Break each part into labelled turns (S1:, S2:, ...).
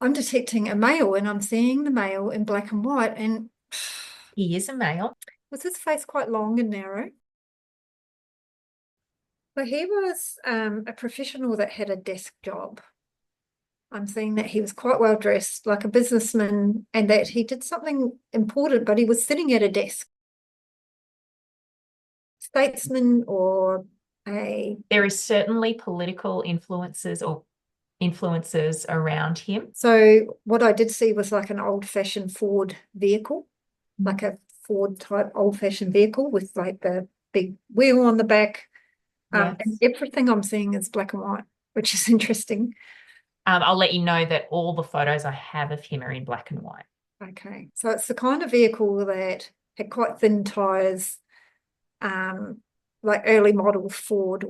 S1: I'm detecting a male and I'm seeing the male in black and white. And
S2: He is a male.
S1: was his face quite long and narrow? So he was a professional that had a desk job. I'm seeing that he was quite well dressed, like a businessman, and that he did something important, but he was sitting at a desk. Statesman or a.
S2: There is certainly political influences or influences around him.
S1: So what I did see was like an old-fashioned Ford vehicle, like a Ford type old-fashioned vehicle with like the big wheel on the back. And
S2: Yes.
S1: everything I'm seeing is black and white, which is interesting.
S2: I'll let you know that all the photos I have of him are in black and white.
S1: Okay, so it's the kind of vehicle that had quite thin tires, um, like early model Ford,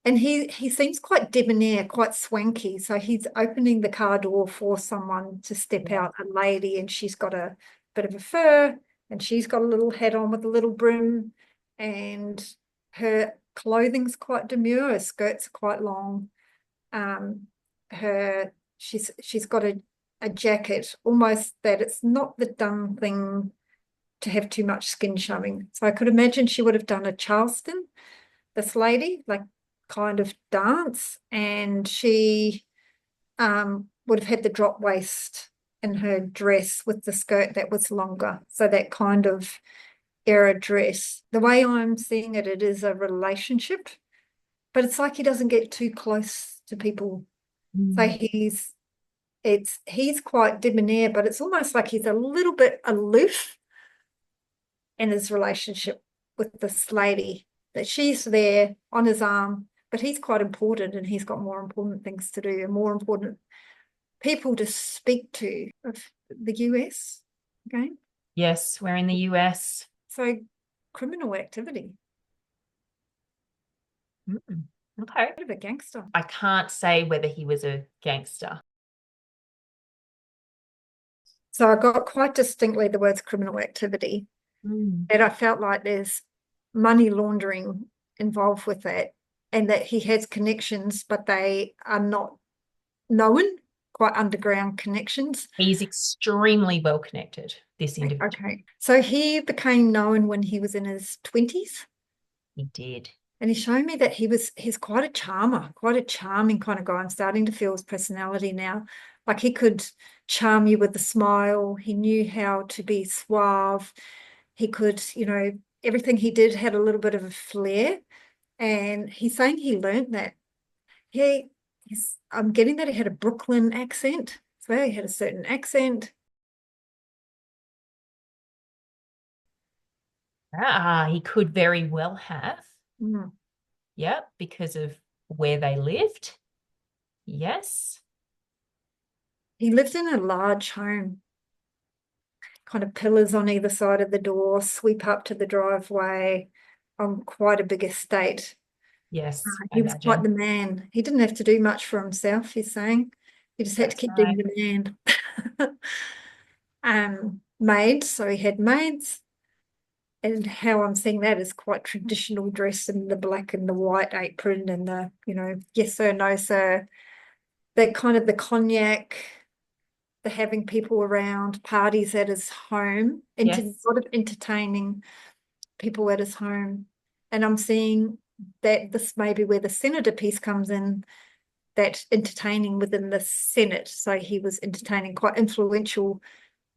S1: and he seems quite debonair, quite swanky. So he's opening the car door for someone to step
S2: Yeah.
S1: out, a lady, and she's got a bit of a fur, and she's got a little hat on with a little brim, and her clothing's quite demure, her skirts are quite long. Her she's got a jacket, almost that it's not the done thing to have too much skin showing. So I could imagine she would have done a Charleston, this lady, like kind of dance, and she would have had the drop waist in her dress with the skirt that was longer. So that kind of era dress. The way I'm seeing it, it is a relationship, but it's like he doesn't get too close to people. So
S2: Mm.
S1: he's quite debonair, but it's almost like he's a little bit aloof in his relationship with this lady, that she's there on his arm, but he's quite important and he's got more important things to do and more important people to speak to of the US. Okay.
S2: Yes, we're in the US.
S1: So criminal activity,
S2: Mm. Okay.
S1: bit of a gangster.
S2: I can't say whether he was a gangster.
S1: So I got quite distinctly the words criminal activity,
S2: Mm.
S1: and I felt like there's money laundering involved with that, and that he has connections, but they are not known, quite underground connections.
S2: He's extremely well connected, this individual.
S1: Okay. So he became known when he was in his 20s.
S2: He did.
S1: And he showed me that he's quite a charmer, quite a charming kind of guy. I'm starting to feel his personality now. Like he could charm you with a smile. He knew how to be suave. He could, everything he did had a little bit of a flair. And he's saying he learned that. I'm getting that he had a Brooklyn accent. So he had a certain accent.
S2: He could very well have.
S1: Mm.
S2: Yep, because of where they lived. Yes.
S1: He lived in a large home, kind of pillars on either side of the door, sweep up to the driveway on quite a big estate.
S2: Yes, I
S1: He was quite
S2: imagine.
S1: the man. He didn't have to do much for himself, he's saying. He just had to
S2: That's
S1: keep being
S2: right.
S1: the man. Maids, so he had maids. And how I'm seeing that is quite traditional dress in the black and the white apron and the, yes sir, no sir. That kind of the cognac, the having people around, parties at his home, into a
S2: Yes.
S1: lot of entertaining people at his home. And I'm seeing that this may be where the senator piece comes in, that entertaining within the Senate. So he was entertaining quite influential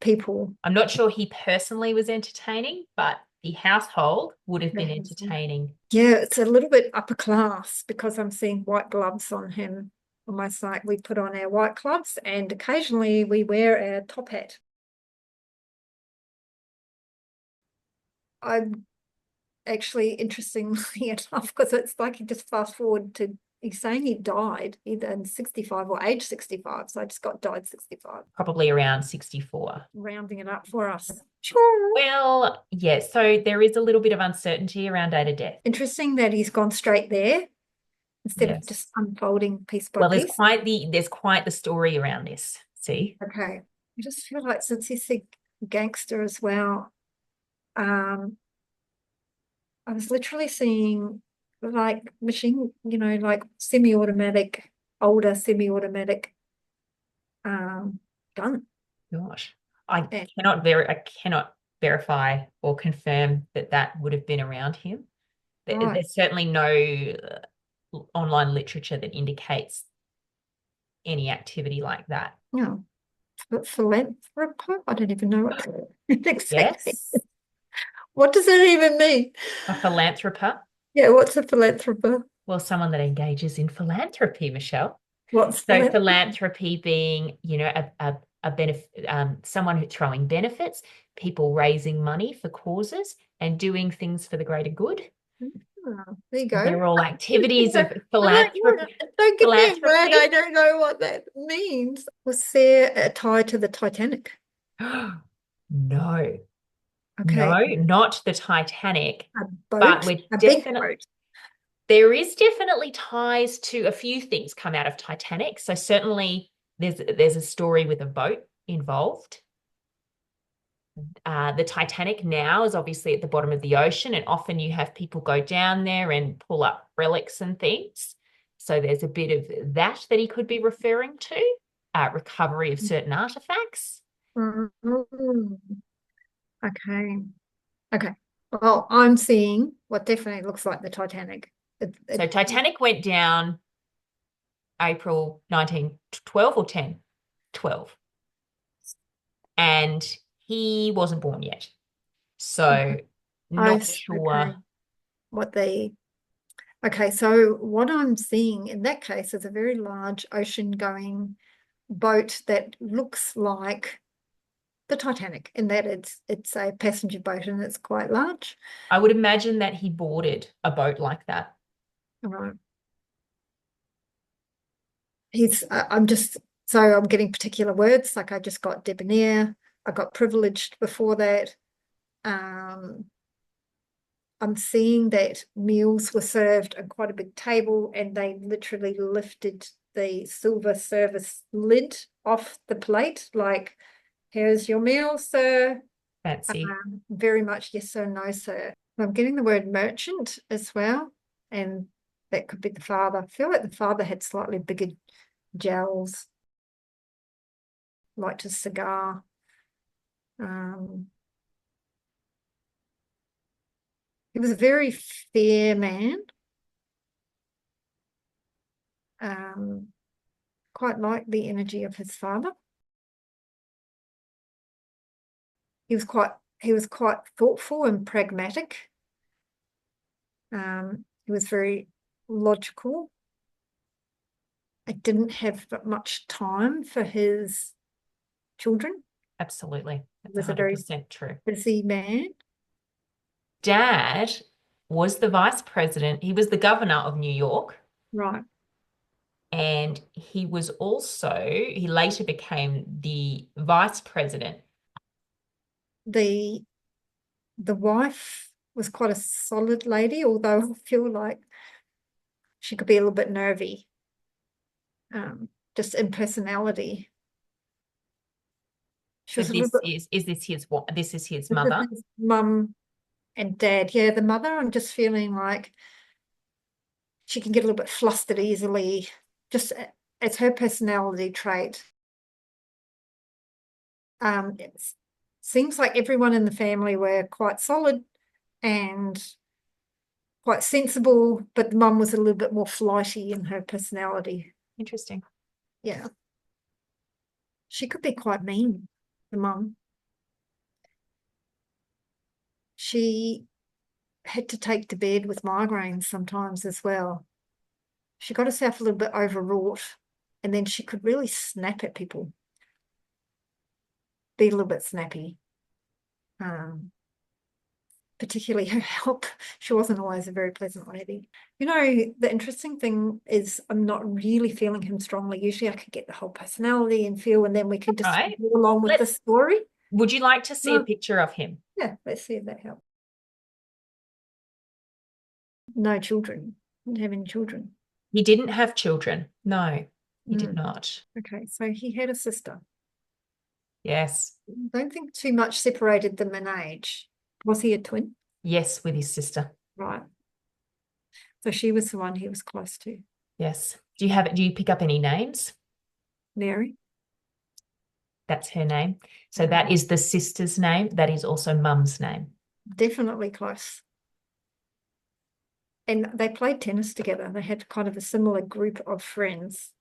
S1: people.
S2: I'm not sure he personally was entertaining, but the household would have been
S1: Yeah,
S2: entertaining.
S1: it's a little bit upper class because I'm seeing white gloves on him, almost like we put on our white gloves and occasionally we wear our top hat. I'm actually, interestingly enough, because it's like you just fast forward to, he's saying he died either in 65 or age 65. So I just got died 65,
S2: Probably around 64.
S1: rounding it up for us. Sure.
S2: Well, yes. So there is a little bit of uncertainty around date of death.
S1: Interesting that he's gone straight there instead of
S2: Yes.
S1: just unfolding piece by
S2: Well,
S1: piece.
S2: there's quite the story around this. See?
S1: Okay. I just feel like since he's a gangster as well, um, I was literally seeing like machine, like semi-automatic older semi-automatic gun.
S2: Gosh, I
S1: And
S2: cannot verify or confirm that that would have been around him.
S1: right,
S2: There's certainly no online literature that indicates any activity like that.
S1: yeah, philanthropist. I don't even know what exactly.
S2: Yes,
S1: What does that even mean?
S2: a philanthropist.
S1: Yeah, what's a philanthropist?
S2: Well, someone that engages in philanthropy, Michelle.
S1: What's
S2: So
S1: philanthropy?
S2: philanthropy being, a benefit, someone who's throwing benefits, people raising money for causes and doing things for the greater good.
S1: There you go.
S2: They're all activities of
S1: Philanthropy. Don't give me a word. I don't know what that means. Was there a tie to the Titanic?
S2: No,
S1: Okay,
S2: no, not the Titanic,
S1: a
S2: but
S1: boat,
S2: we're
S1: a big
S2: definitely,
S1: boat.
S2: there is definitely ties to a few things come out of Titanic. So certainly there's a story with a boat involved. The Titanic now is obviously at the bottom of the ocean, and often you have people go down there and pull up relics and things. So there's a bit of that he could be referring to, recovery of certain artifacts.
S1: Mm, okay. Okay. Well, I'm seeing what definitely looks like the Titanic.
S2: So Titanic went down April 1912 or 10? 12. And he wasn't born yet. So not sure.
S1: Okay. Okay, so what I'm seeing in that case is a very large ocean-going boat that looks like the Titanic in that it's a passenger boat and it's quite large.
S2: I would imagine that he boarded a boat like that.
S1: All right. I'm getting particular words, like I just got debonair, I got privileged before that. I'm seeing that meals were served on quite a big table and they literally lifted the silver service lid off the plate, like, here's your meal, sir.
S2: Fancy.
S1: Very much yes sir, no sir. I'm getting the word merchant as well, and that could be the father. I feel like the father had slightly bigger jowls, liked a cigar. He was a very fair man. Quite like the energy of his father. He was quite thoughtful and pragmatic. He was very logical. I didn't have much time for his children.
S2: Absolutely.
S1: He
S2: That's
S1: was a very
S2: 100% true.
S1: busy man.
S2: Dad was the vice president. He was the governor of New York.
S1: Right.
S2: And he later became the vice president.
S1: The wife was quite a solid lady, although I feel like she could be a little bit nervy, just in personality. She
S2: So
S1: was a little bit.
S2: is this his what? This is his mother.
S1: His mum and dad. Yeah, the mother, I'm just feeling like she can get a little bit flustered easily, just it's her personality trait. It seems like everyone in the family were quite solid and quite sensible, but the mum was a little bit more flighty in her personality.
S2: Interesting.
S1: Yeah. She could be quite mean, the mum. She had to take to bed with migraines sometimes as well. She got herself a little bit overwrought, and then she could really snap at people, be a little bit snappy. Particularly her help. She wasn't always a very pleasant lady. You know, the interesting thing is I'm not really feeling him strongly. Usually I could get the whole personality and feel, and then we could just
S2: Right.
S1: go along with the story.
S2: Would you like to see a picture of him?
S1: Yeah, let's see if that helps. No children. Didn't have any children.
S2: He didn't have children. No, he did not.
S1: Okay, so he had a sister.
S2: Yes.
S1: Don't think too much separated them in age. Was he a twin?
S2: Yes, with his sister.
S1: Right. So she was the one he was close to.
S2: Yes. Do you pick up any names?
S1: Mary.
S2: That's her name. So that is the sister's name. That is also mum's name.
S1: Definitely close. And they played tennis together. They had kind of a similar group of friends.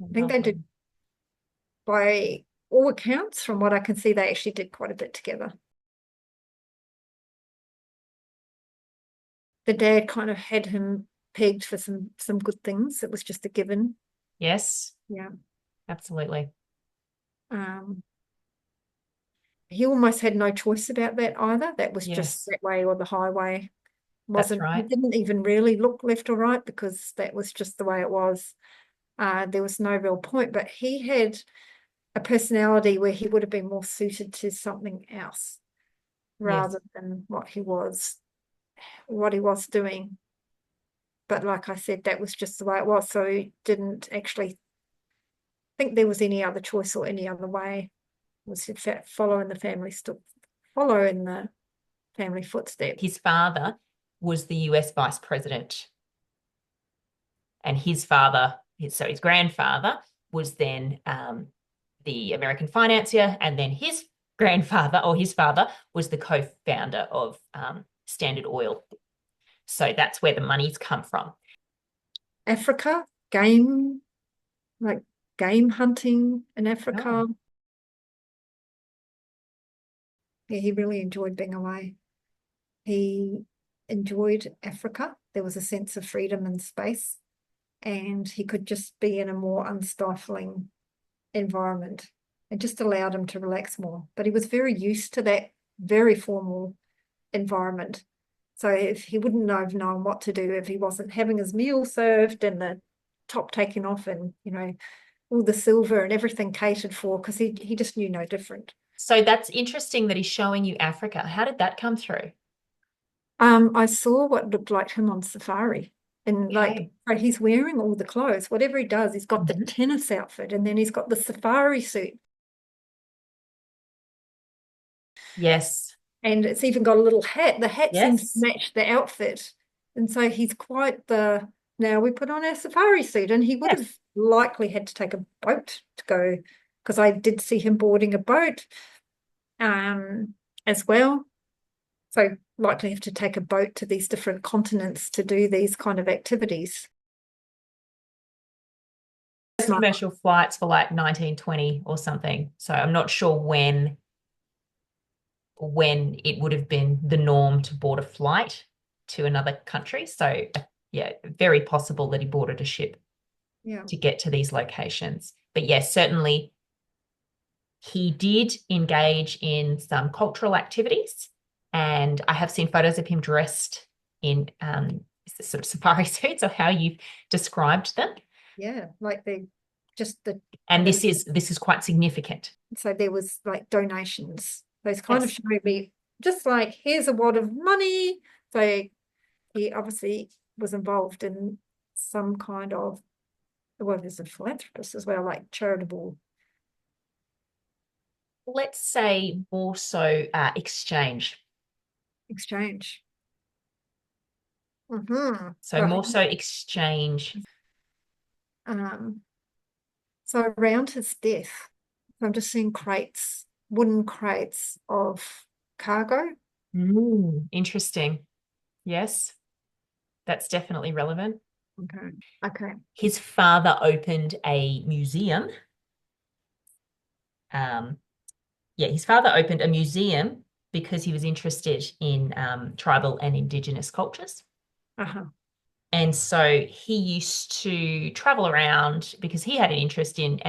S1: I think they did, by all accounts, from what I can see, they actually did quite a bit together. The dad kind of had him pegged for some good things. It was just a given.
S2: Yes.
S1: Yeah.
S2: Absolutely.
S1: He almost had no choice about that either. That was
S2: Yes.
S1: just that way or the highway.
S2: That's right.
S1: He didn't even really look left or right because that was just the way it was. There was no real point, but he had a personality where he would have been more suited to something else rather than what he was doing. But like I said, that was just the way it was. So he didn't actually think there was any other choice or any other way. It was in fact follow in the family footsteps.
S2: His father was the US vice president. And his grandfather was then the American financier, and then his father was the co-founder of Standard Oil. So that's where the money's come from.
S1: Africa, game hunting in Africa.
S2: Oh.
S1: Yeah, he really enjoyed being away. He enjoyed Africa. There was a sense of freedom and space, and he could just be in a more unstifling environment. It just allowed him to relax more. But he was very used to that very formal environment. So if he wouldn't have known what to do if he wasn't having his meal served and the top taken off and, all the silver and everything catered for, because he just knew no different.
S2: So that's interesting that he's showing you Africa. How did that come through?
S1: I saw what looked like him on safari. And
S2: Okay.
S1: he's wearing all the clothes. Whatever he does, he's got the tennis outfit and then he's got the safari suit.
S2: Yes.
S1: And it's even got a little hat. The hat seems to
S2: Yes.
S1: match the outfit. And so he's quite now we put on our safari suit. And he would have likely had to take a boat to go, because I did see him boarding a boat as well. So likely have to take a boat to these different continents to do these kind of activities.
S2: Commercial flights for like 1920 or something. So I'm not sure when it would have been the norm to board a flight to another country. So yeah, very possible that he boarded a ship to get to these locations. But yes, certainly he did engage in some cultural activities. And I have seen photos of him dressed in sort of safari suits, or how you've described them.
S1: Yeah, like
S2: and this is quite significant.
S1: So there was like donations. Those kind of showed me just like, here's a wad of money. So he obviously was involved in some kind of, well, there's a philanthropist as well, like charitable.
S2: Let's say more so exchange.
S1: Exchange.
S2: So more so exchange.
S1: So around his death, I'm just seeing wooden crates of cargo.
S2: Interesting. Yes, that's definitely relevant.
S1: Okay.
S2: His father opened a museum. His father opened a museum because he was interested in tribal and indigenous cultures. And so he used to travel around because he had an interest in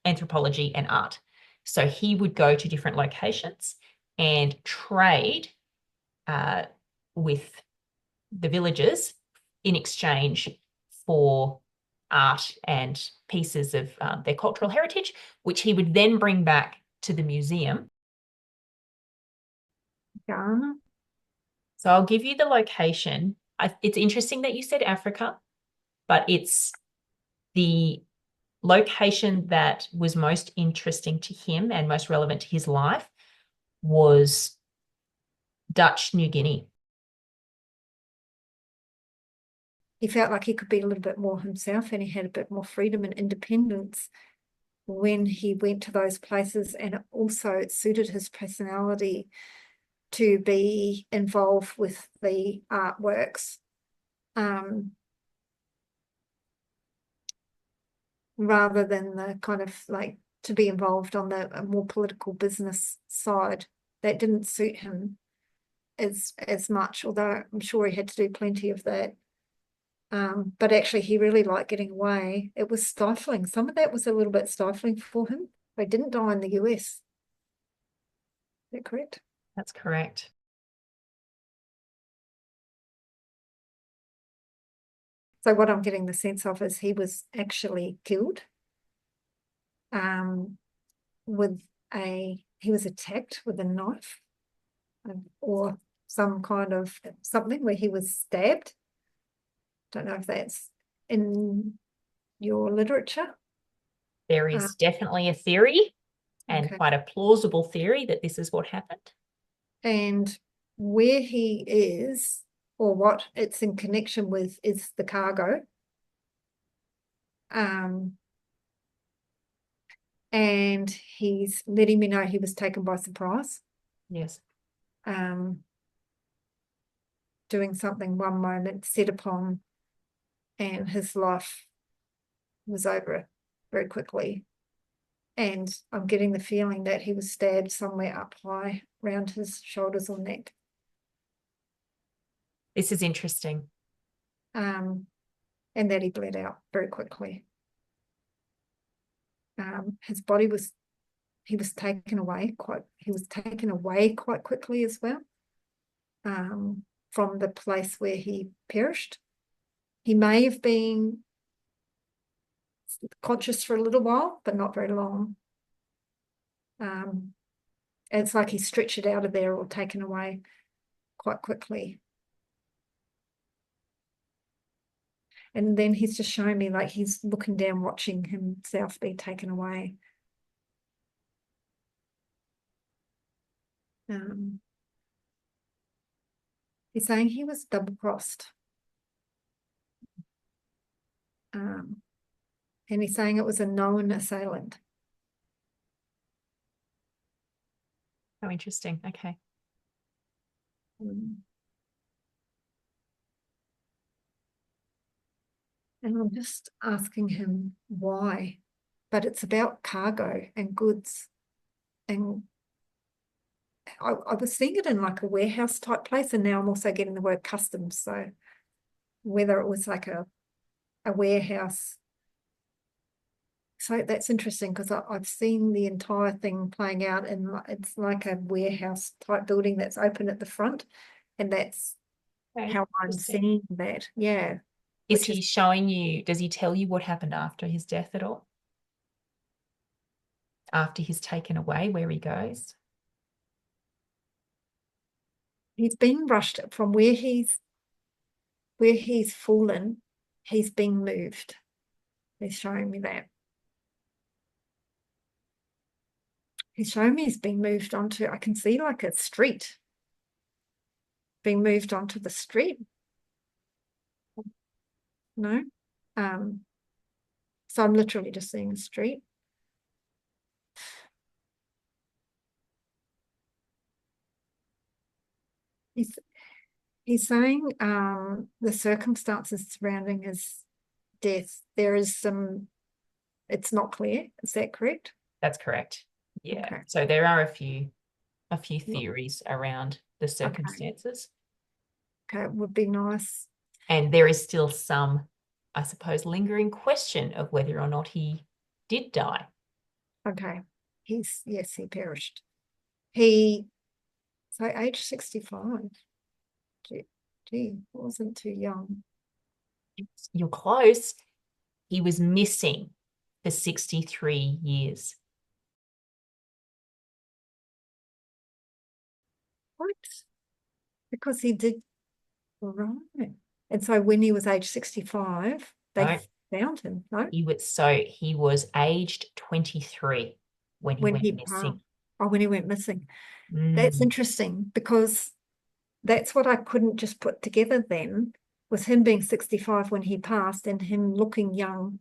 S2: anthropology and art. So he would go to different locations and trade with the villagers in exchange for art and pieces of their cultural heritage, which he would then bring back to the museum.
S1: Ghana.
S2: So I'll give you the location. It's interesting that you said Africa, but it's the location that was most interesting to him and most relevant to his life was Dutch New Guinea.
S1: he felt like he could be a little bit more himself, and he had a bit more freedom and independence when he went to those places, and it suited his personality to be involved with the artworks, rather than the kind of like to be involved on the more political business side. That didn't suit him as much, although I'm sure he had to do plenty of that. But actually he really liked getting away. It was stifling. Some of that was a little bit stifling for him. They didn't die in the US. Is that correct?
S2: That's correct.
S1: So what I'm getting the sense of is he was actually killed. He was attacked with a knife, or some kind of something where he was stabbed. Don't know if that's in your literature.
S2: There is definitely a theory, and
S1: Okay.
S2: quite a plausible theory, that this is what happened.
S1: And where he is, or what it's in connection with, is the cargo. And he's letting me know he was taken by surprise.
S2: Yes.
S1: Doing something one moment, set upon, and his life was over very quickly. And I'm getting the feeling that he was stabbed somewhere up high around his shoulders or neck.
S2: This is interesting.
S1: And that he bled out very quickly. His body was taken away quite quickly as well, from the place where he perished. He may have been conscious for a little while, but not very long. It's like he stretched it out of there or taken away quite quickly. And then he's just showing me like he's looking down, watching himself be taken away. He's saying he was double-crossed. And he's saying it was a known assailant.
S2: How interesting. Okay.
S1: And I'm just asking him why, but it's about cargo and goods. And I was seeing it in like a warehouse type place, and now I'm also getting the word customs. So whether it was like a warehouse. So that's interesting, because I've seen the entire thing playing out, and it's like a warehouse type building that's open at the front, and that's how I'm seeing that. Yeah.
S2: Is he showing you, does he tell you what happened after his death at all? After he's taken away, where he goes?
S1: He's been rushed from where he's fallen. He's being moved. He's showing me that. He's showing me he's being moved onto, I can see like a street. Being moved onto the street. No. So I'm literally just seeing a street. He's saying the circumstances surrounding his death, there is some, it's not clear. Is that correct?
S2: That's correct. Yeah.
S1: Okay.
S2: So there are a few theories around the circumstances.
S1: Okay, it would be nice.
S2: And there is still some, I suppose, lingering question of whether or not he did die.
S1: Okay. Yes, he perished. So age 65. Gee, wasn't too young.
S2: You're close. He was missing for 63 years.
S1: What? Because he did, right. And so when he was age 65, they found him, no?
S2: He was aged 23 when he went missing.
S1: Oh, when he went missing. That's interesting, because that's what I couldn't just put together then, was him being 65 when he passed and him looking young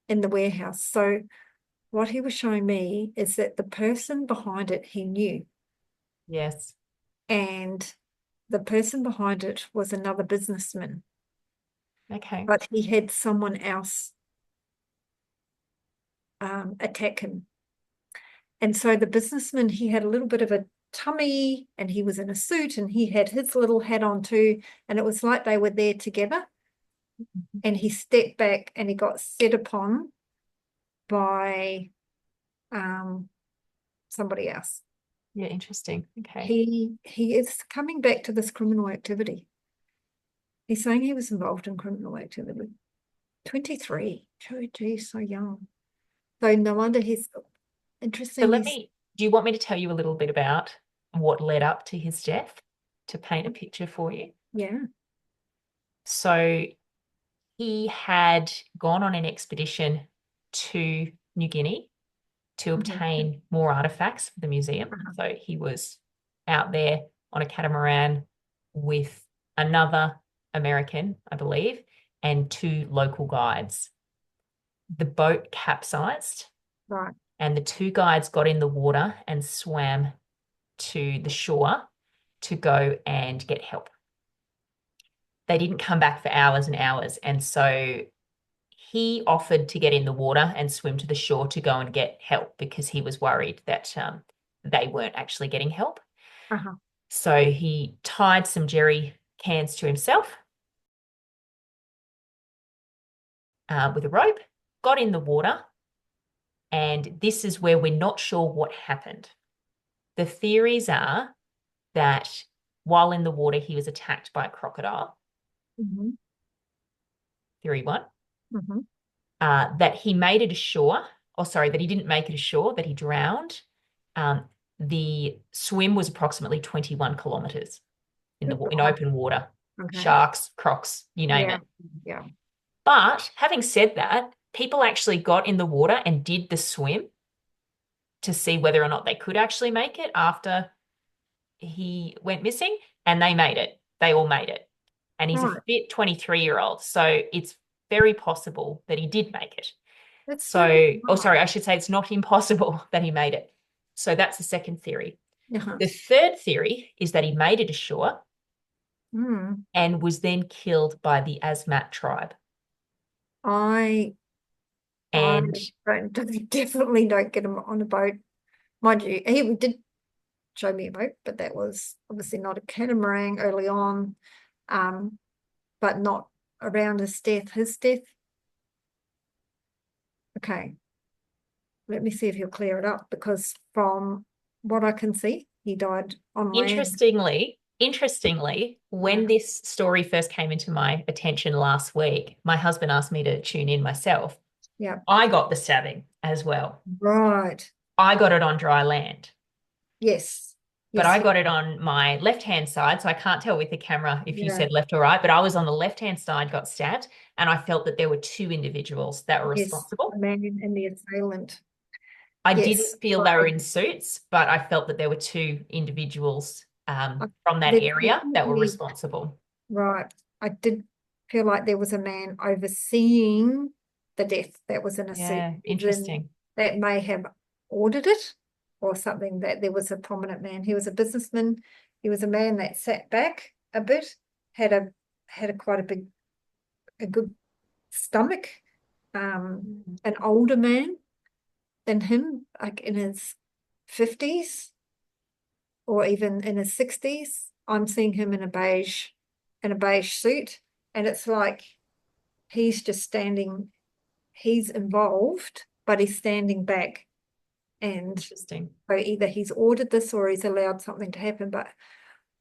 S1: in the warehouse. So what he was showing me is that the person behind it he knew.
S2: Yes.
S1: And the person behind it was another businessman.
S2: Okay.
S1: But he had someone else attack him. And so the businessman, he had a little bit of a tummy and he was in a suit and he had his little hat on too. And it was like they were there together. And he stepped back and he got set upon by somebody else.
S2: Yeah, interesting. Okay.
S1: He is coming back to this criminal activity. He's saying he was involved in criminal activity. 23. Oh, geez, so young. So no wonder he's interesting.
S2: So do you want me to tell you a little bit about what led up to his death to paint a picture for you?
S1: Yeah.
S2: So he had gone on an expedition to New Guinea to obtain more artifacts for the museum. So he was out there on a catamaran with another American, I believe, and 2 local guides. The boat capsized.
S1: Right.
S2: And the 2 guides got in the water and swam to the shore to go and get help. They didn't come back for hours and hours. And so he offered to get in the water and swim to the shore to go and get help because he was worried that they weren't actually getting help. So he tied some jerry cans to himself with a rope, got in the water, and this is where we're not sure what happened. The theories are that while in the water, he was attacked by a crocodile. Theory 1. That he made it ashore, that he didn't make it ashore, that he drowned. The swim was approximately 21 kilometers in open water. Sharks, crocs, you name it.
S1: Yeah.
S2: But having said that, people actually got in the water and did the swim to see whether or not they could actually make it after he went missing, and they made it. They all made it. And he's a fit 23-year-old. So it's very possible that he did make it. I should say it's not impossible that he made it. So that's the second theory. The third theory is that he made it ashore and was then killed by the Asmat tribe.
S1: I definitely don't get him on a boat. Mind you, he did show me a boat, but that was obviously not a catamaran early on, but not around his death. Okay, let me see if he'll clear it up, because from what I can see, he died on land.
S2: Interestingly, when this story first came into my attention last week, my husband asked me to tune in myself.
S1: Yeah.
S2: I got the stabbing as well.
S1: Right.
S2: I got it on dry land.
S1: Yes.
S2: But I got it on my left-hand side, so I can't tell with the camera if you said left or right, but I was on the left-hand side, got stabbed, and I felt that there were 2 individuals that were responsible.
S1: The man and the assailant.
S2: I didn't feel they were in suits, but I felt that there were 2 individuals from that area that were responsible.
S1: Right. I did feel like there was a man overseeing the death that was in a suit.
S2: Yeah, interesting.
S1: That may have ordered it, or something, that there was a prominent man. He was a businessman. He was a man that sat back a bit, had quite a good stomach, an older man than him, like in his 50s or even in his 60s. I'm seeing him in a beige suit, and it's like he's just standing. He's involved, but he's standing back. And
S2: interesting.
S1: So either he's ordered this or he's allowed something to happen, but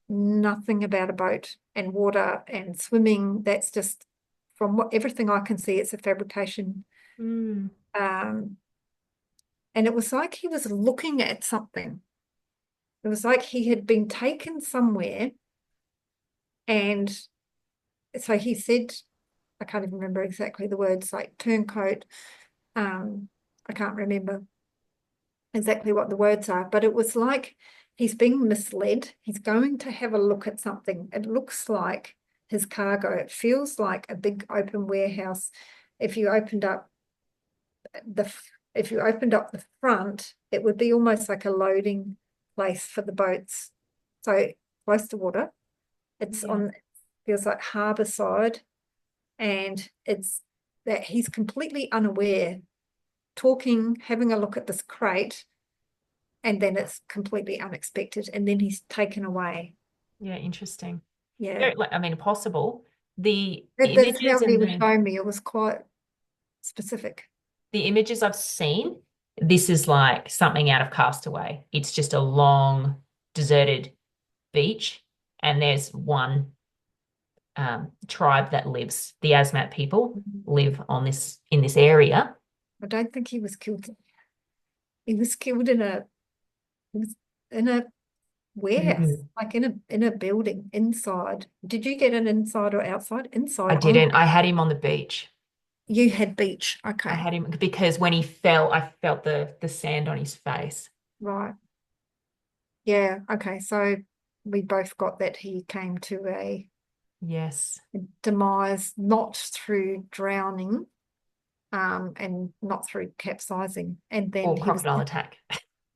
S1: nothing about a boat and water and swimming. That's just, from everything I can see, it's a fabrication. And it was like he was looking at something. It was like he had been taken somewhere, and so he said, I can't even remember exactly the words, like turncoat. I can't remember exactly what the words are, but it was like he's being misled. He's going to have a look at something. It looks like his cargo. It feels like a big open warehouse. If you opened up the front, it would be almost like a loading place for the boats. So close to water. It's on, feels like harbour side, and it's that he's completely unaware, talking, having a look at this crate, and then it's completely unexpected, and then he's taken away.
S2: Yeah, interesting.
S1: Yeah.
S2: I mean, possible. The
S1: That's
S2: images
S1: how he
S2: and
S1: was showing me. It was quite specific.
S2: the images I've seen, this is like something out of Castaway. It's just a long, deserted beach, and there's one tribe that lives. The Asmat people live in this area.
S1: I don't think he was killed. He was killed in a warehouse, like in a building inside. Did you get an inside or outside? Inside.
S2: I didn't. I had him on the beach.
S1: You had beach. Okay.
S2: I had him because when he fell, I felt the sand on his face.
S1: Right. Yeah. Okay. So we both got that he came to a demise, not through drowning, and not through capsizing, and then
S2: or
S1: he was
S2: crocodile attack.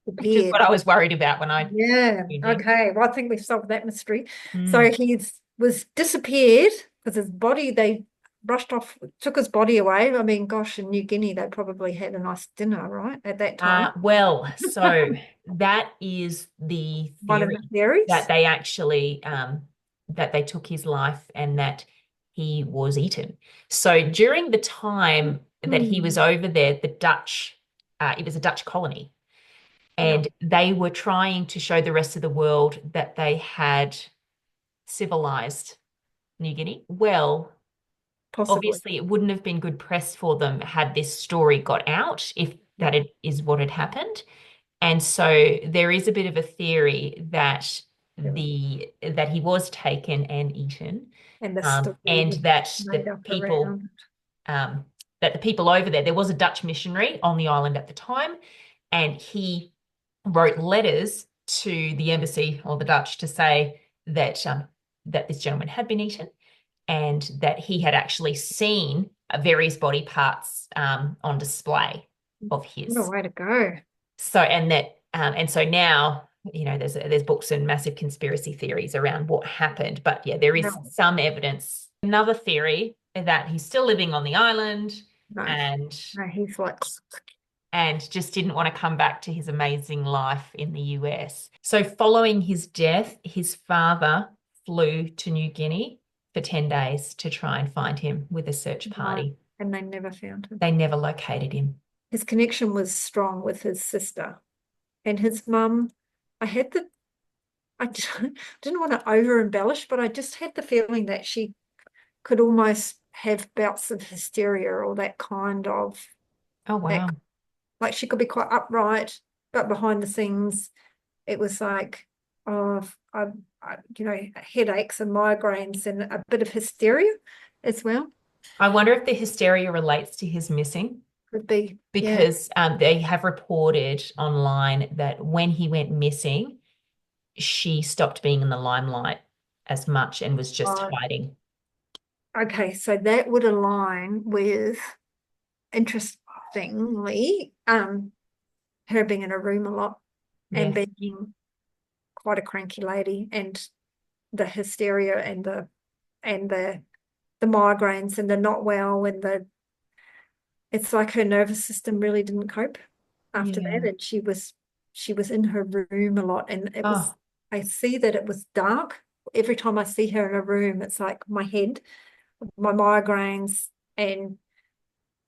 S2: Which is
S1: disappeared.
S2: what I was worried about when I
S1: Okay. Well, I think we've solved that mystery.
S2: Mm.
S1: So he was disappeared because his body, they brushed off, took his body away. I mean, gosh, in New Guinea, they probably had a nice dinner, right, at that time.
S2: Well, so that is the
S1: One of
S2: theory
S1: the theories.
S2: that they actually that they took his life and that he was eaten. So during the time that he was over there, the Dutch, it was a Dutch colony, and they were trying to show the rest of the world that they had civilized New Guinea. Well,
S1: Possibly.
S2: obviously it wouldn't have been good press for them had this story got out, if that is what had happened. And so there is a bit of a theory that that he was taken and eaten, and that the people over there was a Dutch missionary on the island at the time, and he wrote letters to the embassy or the Dutch to say that that this gentleman had been eaten, and that he had actually seen various body parts on display of his.
S1: No way to go.
S2: So, and so now, there's books and massive conspiracy theories around what happened. But yeah, there is some evidence. Another theory that he's still living on the island and
S1: he's like,
S2: and just didn't want to come back to his amazing life in the US. So following his death, his father flew to New Guinea for 10 days to try and find him with a search party.
S1: And they never found him.
S2: They never located him.
S1: His connection was strong with his sister and his mum. I didn't want to over embellish, but I just had the feeling that she could almost have bouts of hysteria or that kind of.
S2: Oh, wow.
S1: Like she could be quite upright, but behind the scenes, it was like, headaches and migraines and a bit of hysteria as well.
S2: I wonder if the hysteria relates to his missing.
S1: Could be.
S2: Because they have reported online that when he went missing, she stopped being in the limelight as much and was just hiding.
S1: Okay, so that would align with, interestingly, her being in a room a lot and being quite a cranky lady, and the hysteria and the migraines and the not well, and it's like her nervous system really didn't cope after that, and she was in her room a lot, and it was, I see that it was dark. Every time I see her in a room, it's like my head, my migraines, and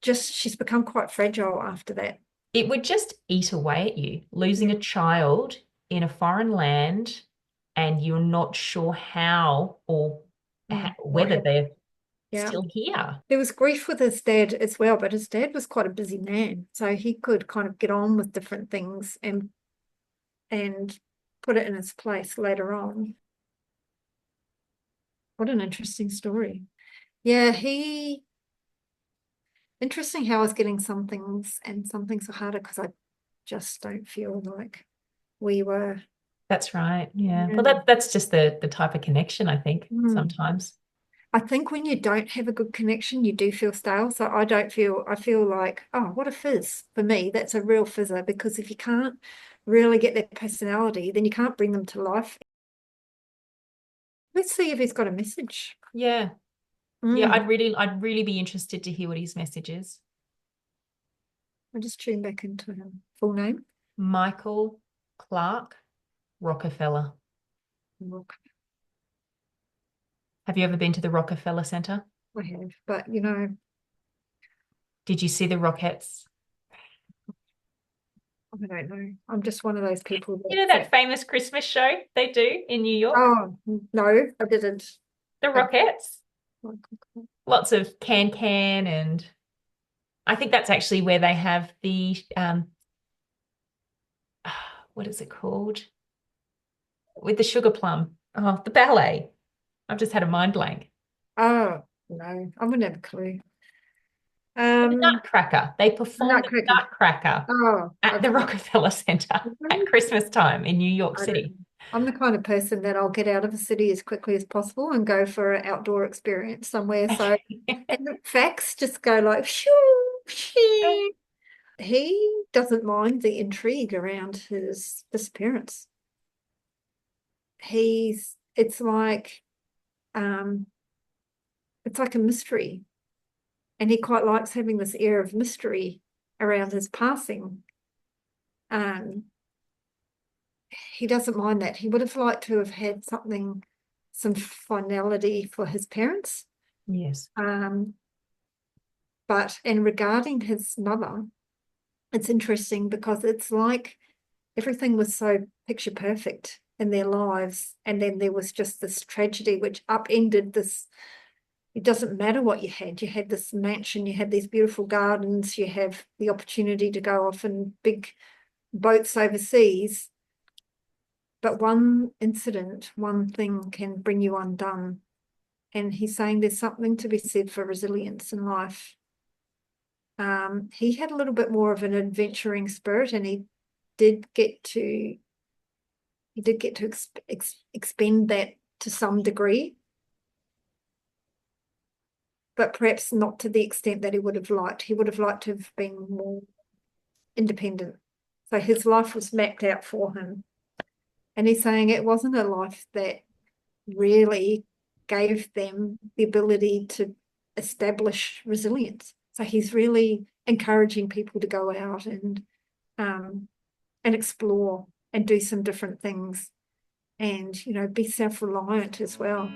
S1: just she's become quite fragile after that.
S2: It would just eat away at you, losing a child in a foreign land, and you're not sure how or whether they're still here.
S1: There was grief with his dad as well, but his dad was quite a busy man, so he could kind of get on with different things and put it in its place later on. What an interesting story. Yeah, interesting how I was getting some things and some things are harder because I just don't feel like we were.
S2: That's right. Yeah. Well, that's just the type of connection, I think, sometimes.
S1: I think when you don't have a good connection, you do feel stale. So I feel like, oh, what a fizz. For me, that's a real fizzer, because if you can't really get their personality, then you can't bring them to life. Let's see if he's got a message.
S2: Yeah. Yeah, I'd really be interested to hear what his message is.
S1: I'll just tune back into him. Full name?
S2: Michael Clark Rockefeller. Have you ever been to the Rockefeller Center?
S1: I have, but
S2: Did you see the rockets?
S1: I don't know. I'm just one of those people that.
S2: You know that famous Christmas show they do in New York?
S1: Oh, no, I didn't.
S2: The Rockets? Lots of can and I think that's actually where they have the what is it called? With the sugar plum. Oh, the ballet. I've just had a mind blank.
S1: Oh, no, I wouldn't have a clue.
S2: The Nutcracker. They performed the Nutcracker at the Rockefeller Center at Christmas time in New York City.
S1: I'm the kind of person that I'll get out of the city as quickly as possible and go for an outdoor experience somewhere. So, and the facts just go like, shoo, shoo. He doesn't mind the intrigue around his disappearance. It's like a mystery. And he quite likes having this air of mystery around his passing. He doesn't mind that. He would have liked to have had some finality for his parents.
S2: Yes.
S1: But regarding his mother, it's interesting because it's like everything was so picture perfect in their lives, and then there was just this tragedy which upended this. It doesn't matter what you had this mansion, you had these beautiful gardens, you have the opportunity to go off in big boats overseas, but one incident, one thing can bring you undone. And he's saying there's something to be said for resilience in life. He had a little bit more of an adventuring spirit, and he did get to expend that to some degree, but perhaps not to the extent that he would have liked. He would have liked to have been more independent. So his life was mapped out for him. And he's saying it wasn't a life that really gave them the ability to establish resilience. So he's really encouraging people to go out and explore and do some different things, and be self-reliant as well.